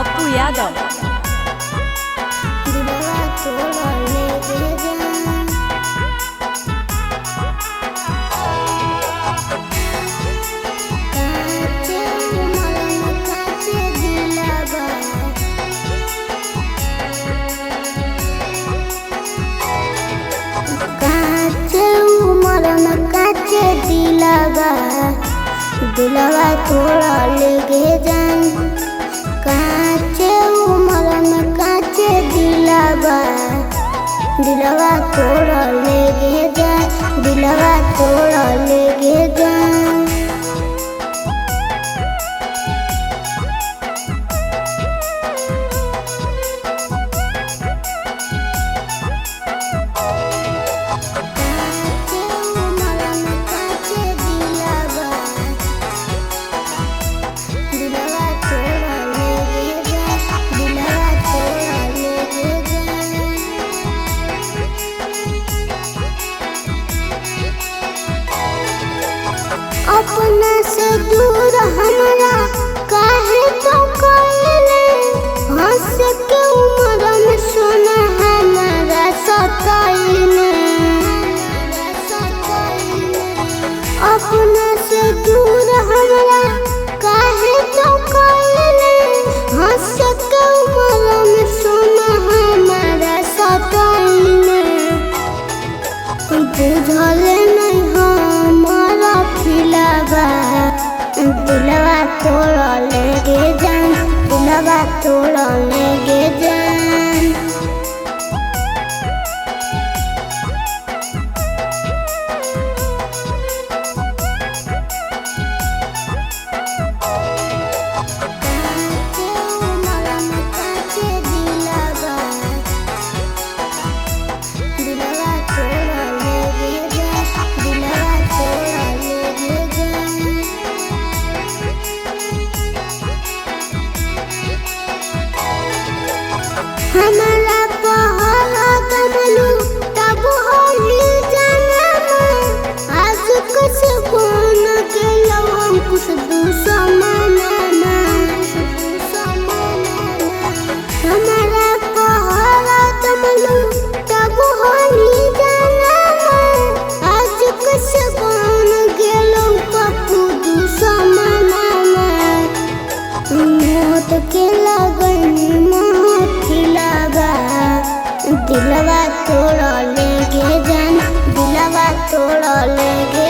पप्पू यादव। दिलवा थोड़ा लेके जान काचे उमर में काचे दिलवा थोड़ा लेके जान दिलवा थोड़ा लेके जान अपना से दूर हमारा काहे तो कइले हंस के उमर में सोना हमारा सताइले अपना से दूर हमारा काहे तो कइले हंस के उमर में सोना हमारा सताइले बुझल नहीं हमारा दिलवा तोड़ा लेके जान दिलवा तोड़ा लेके जान हमारा पहला कमलू तब होली जाना आज कुछ बोन के लवम कुछ दुश्मना हमारा पहला कमलू तब होली जाना आज कुछ बोन के लव पप्पू दुश्मना मौत के लगनी दिलवा तोड़ा लेके जान दिलवा तोड़ा लेके